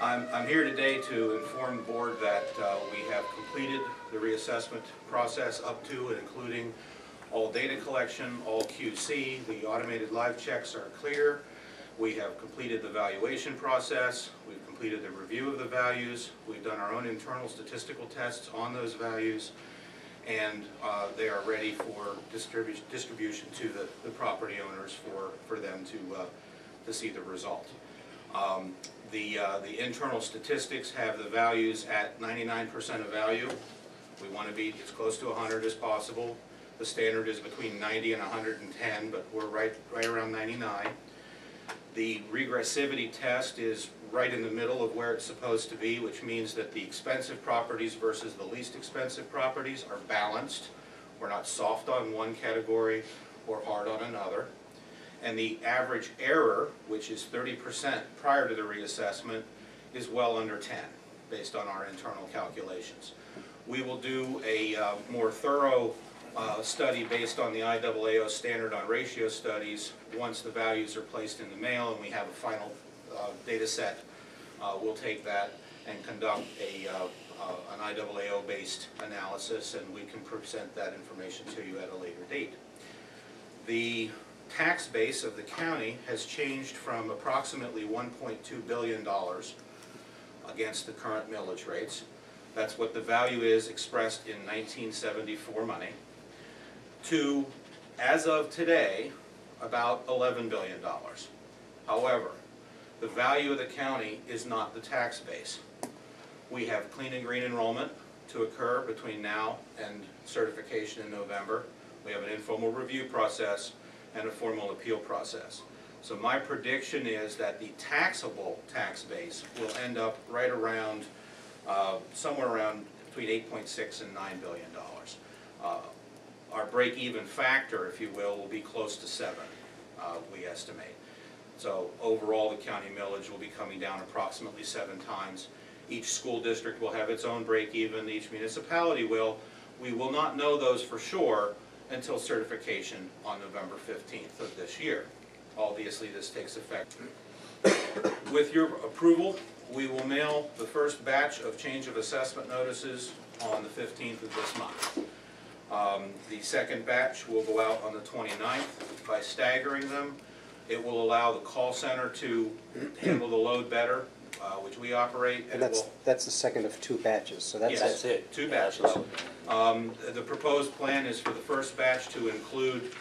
I'm here today to inform the board that we have completed the reassessment process up to and including all data collection, all QC, the automated live checks are clear. We have completed the valuation process, we've completed the review of the values, we've done our own internal statistical tests on those values, and they are ready for distribution to the property owners for them to see the result. The internal statistics have the values at 99% of value. We want to be as close to 100 as possible. The standard is between 90 and 110, but we're right around 99. The regressivity test is right in the middle of where it's supposed to be, which means that the expensive properties versus the least expensive properties are balanced. We're not soft on one category or hard on another. And the average error, which is 30% prior to the reassessment, is well under 10, based on our internal calculations. We will do a more thorough study based on the IAAO standard on ratio studies once the values are placed in the mail and we have a final data set. We'll take that and conduct an IAAO based analysis, and we can present that information to you at a later date. The tax base of the county has changed from approximately $1.2 billion against the current millage rates. That's what the value is expressed in 1974 money, to, as of today, about $11 billion. However, the value of the county is not the tax base. We have clean and green enrollment to occur between now and certification in November. We have an informal review process and a formal appeal process. So my prediction is that the taxable tax base will end up right around, somewhere around between 8.6 and $9 billion. Our break-even factor, if you will be close to 7, we estimate. So overall, the county millage will be coming down approximately 7 times. Each school district will have its own break-even, each municipality will. We will not know those for sure until certification on November 15th of this year. Obviously, this takes effect. With your approval, we will mail the first batch of change of assessment notices on the 15th of this month. The second batch will go out on the 29th. By staggering them, it will allow the call center to handle the load better, which we operate. And that's the second of 2 batches. So that's, yes, that's it. 2 batches. The proposed plan is for the first batch to include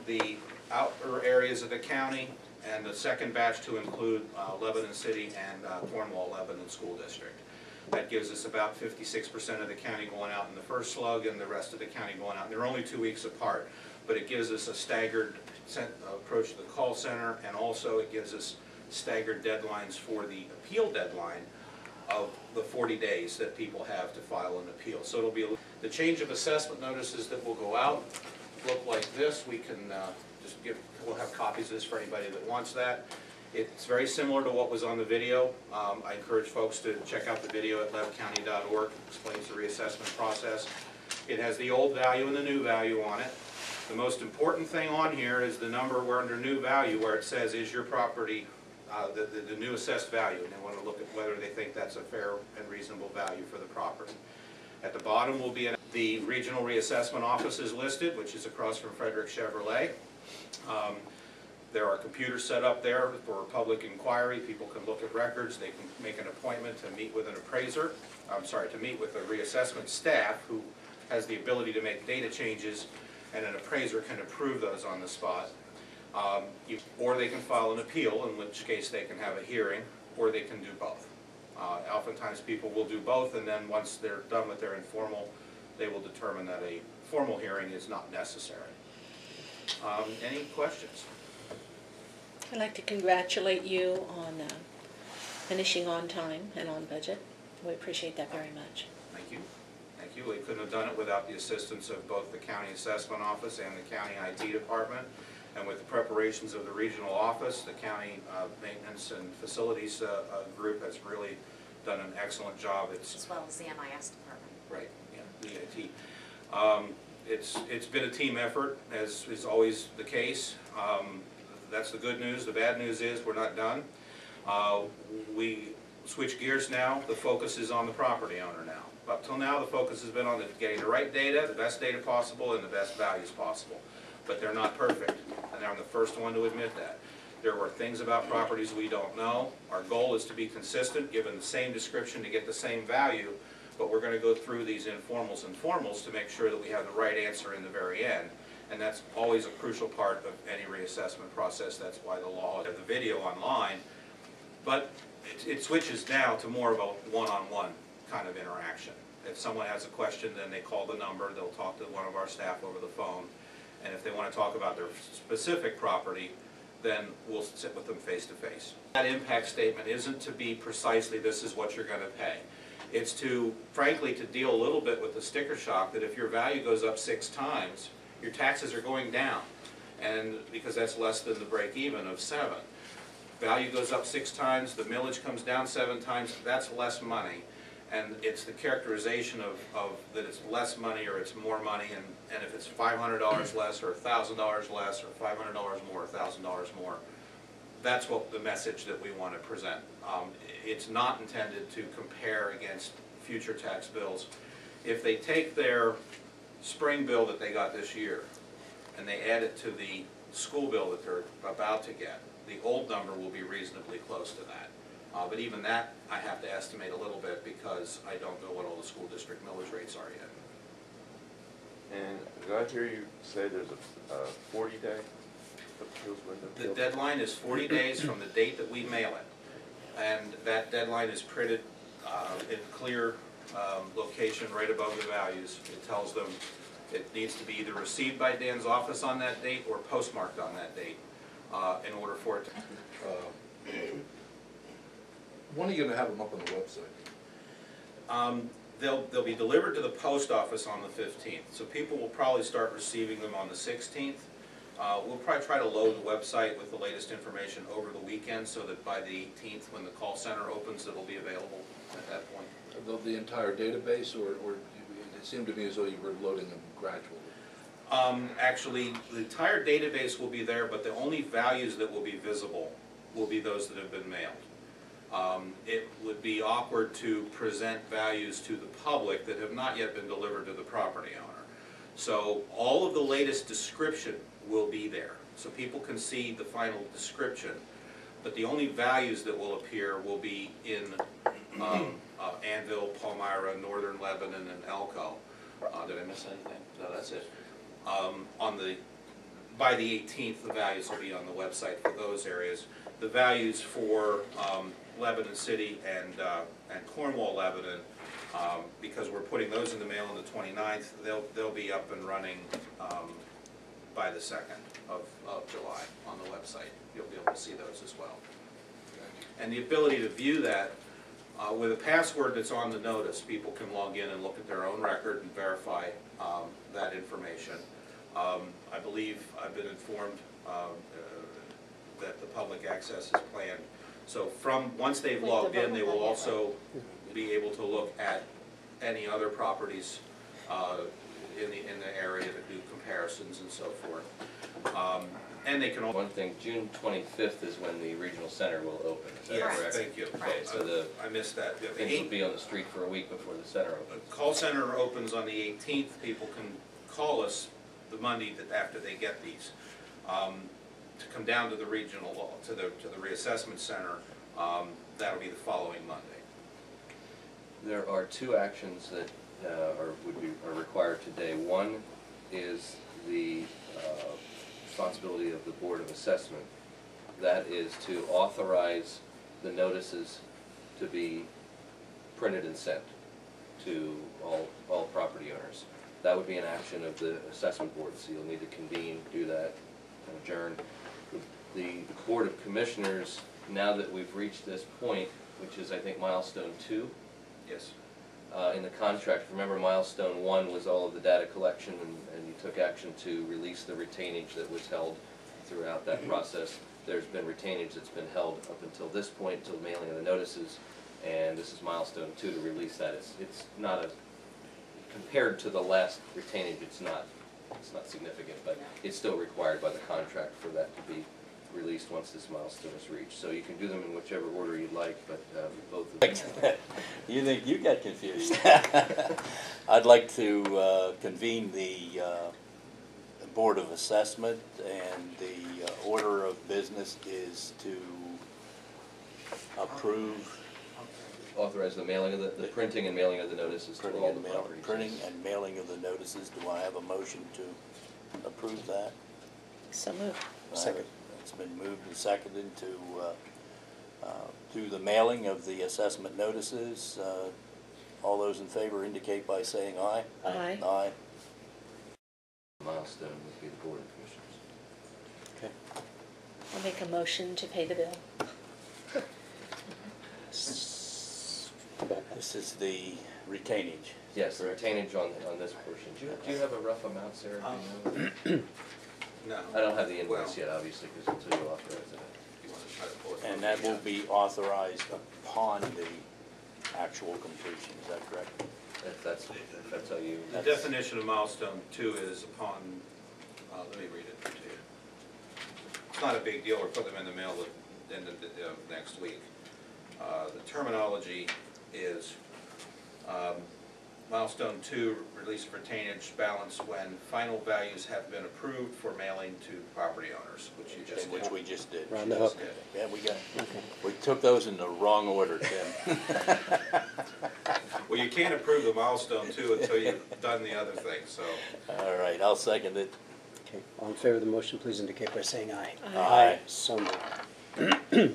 the outer areas of the county, and the second batch to include Lebanon City and Cornwall, Lebanon School District. That gives us about 56% of the county going out in the first slug and the rest of the county going out. And they're only 2 weeks apart, but it gives us a staggered approach to the call center, and also it gives us staggered deadlines for the appeal deadline of the 40 days that people have to file an appeal. So it'll be the change of assessment notices that will go out look like this. We can we'll have copies of this for anybody that wants that. It's very similar to what was on the video. I encourage folks to check out the video at lebcounty.org. It explains the reassessment process. It has the old value and the new value on it. The most important thing on here is the number we're under new value, where it says, is your property the new assessed value, and they want to look at whether they think that's a fair and reasonable value for the property. At the bottom will be the regional reassessment office is listed, which is across from Frederick Chevrolet. There are computers set up there for public inquiry. People can look at records. They can make an appointment to meet with an appraiser. To meet with a reassessment staff who has the ability to make data changes, and an appraiser can approve those on the spot. Or they can file an appeal, in which case they can have a hearing, or they can do both. Oftentimes people will do both, and then once they're done with their informal, they will determine that a formal hearing is not necessary. Any questions? I'd like to congratulate you on finishing on time and on budget. We appreciate that very much. Thank you. Thank you. We couldn't have done it without the assistance of both the County Assessment Office and the County IT Department. And with the preparations of the regional office, the County Maintenance and Facilities group has really done an excellent job. As well as the MIS department. Right, yeah, the IT. It's been a team effort, as is always the case. That's the good news. The bad news is we're not done. We switch gears now, the focus is on the property owner now. Up till now, the focus has been on getting the right data, the best data possible, and the best values possible. But they're not perfect, and I'm the first one to admit that. There were things about properties we don't know. Our goal is to be consistent, given the same description to get the same value, but we're going to go through these informals and formals to make sure that we have the right answer in the very end. And that's always a crucial part of any reassessment process. That's why the law has the video online. But it switches now to more of a one-on-one kind of interaction. If someone has a question, then they call the number, they'll talk to one of our staff over the phone. And if they want to talk about their specific property, then we'll sit with them face to face. That impact statement isn't to be precisely this is what you're going to pay. It's to, frankly, to deal a little bit with the sticker shock that if your value goes up 6 times, your taxes are going down. And because that's less than the break even of 7. Value goes up 6 times, the millage comes down 7 times, that's less money. And it's the characterization of that it's less money or it's more money, and if it's $500 less or $1,000 less or $500 more or $1,000 more, that's what the message that we want to present. It's not intended to compare against future tax bills. If they take their spring bill that they got this year and they add it to the school bill that they're about to get, the old number will be reasonably close to that. But even that, I have to estimate a little bit because I don't know what all the school district millage rates are yet. And did I hear you say there's a 40-day appeals window? The deadline is 40 days from the date that we mail it. And that deadline is printed in clear location right above the values. It tells them it needs to be either received by Dan's office on that date or postmarked on that date in order for it to... When are you going to have them up on the website? They'll be delivered to the post office on the 15th, so people will probably start receiving them on the 16th. We'll probably try to load the website with the latest information over the weekend so that by the 18th, when the call center opens, it'll be available at that point. The entire database, or it seemed to me as though you were loading them gradually? Actually, the entire database will be there, but the only values that will be visible will be those that have been mailed. It would be awkward to present values to the public that have not yet been delivered to the property owner. So all of the latest description will be there, so people can see the final description, but the only values that will appear will be in Annville, Palmyra, Northern Lebanon, and ELCO. Did I miss anything? No, that's it. By the 18th, the values will be on the website for those areas. The values for Lebanon City and Cornwall, Lebanon, because we're putting those in the mail on the 29th, they'll be up and running by the 2nd of July on the website. You'll be able to see those as well. And the ability to view that with a password that's on the notice, people can log in and look at their own record and verify that information. I believe I've been informed that the public access is planned. So once they've logged in, they will also be able to look at any other properties in the area to do comparisons and so forth. And they can also... One thing, June 25th is when the regional center will open, is that Yes, correct? thank you. Okay, so I missed that. The things will be on the street for a week before the center opens. The call center opens on the 18th. People can call us the Monday after they get these. To come down to the regional, to the reassessment center, that'll be the following Monday. There are 2 actions that are required today. One is the responsibility of the Board of Assessment. That is to authorize the notices to be printed and sent to all property owners. That would be an action of the Assessment Board, so you'll need to convene, do that, and adjourn. The Board of Commissioners, now that we've reached this point, which is I think milestone 2, Yes. in the contract, remember milestone 1 was all of the data collection, and you took action to release the retainage that was held throughout that process. There's been retainage that's been held up until this point, until mailing of the notices, and this is milestone 2 to release that. It's not compared to the last retainage, it's not significant, but it's still required by the contract for that to be released once this milestone is reached. So you can do them in whichever order you'd like, but both of them. You think you got confused? I'd like to convene the Board of Assessment, and the order of business is to approve Authorize the mailing of the printing and mailing of the notices to all the properties. printing and mailing of the notices. Do I have a motion to approve that? So moved. Second. It's been moved and seconded to do the mailing of the assessment notices. All those in favor indicate by saying aye. Aye. Aye. Milestone would be the Board of Commissioners. Okay. I'll make a motion to pay the bill. This is the retainage. Yes, the correct? retainage on this portion. Do you have a rough amount, Sarah? Do you know? No. I don't have the invoice Well, yet, obviously, because until you authorize it. you want to try to pull it from And that the, will be authorized upon the actual completion, is that correct? If that's how you. The definition of milestone 2 is upon, let me read it to you. It's not a big deal, we'll put them in the mail at the end of next week. The terminology is milestone 2, release of retainage balance when final values have been approved for mailing to property owners, which you just Which did. we just did. We're on the hook. Yeah, we took those in the wrong order, Tim. Well, you can't approve the milestone 2 until you've done the other thing, so. All right, I'll second it. Okay, all in favor of the motion, please indicate by saying aye. Aye. So moved.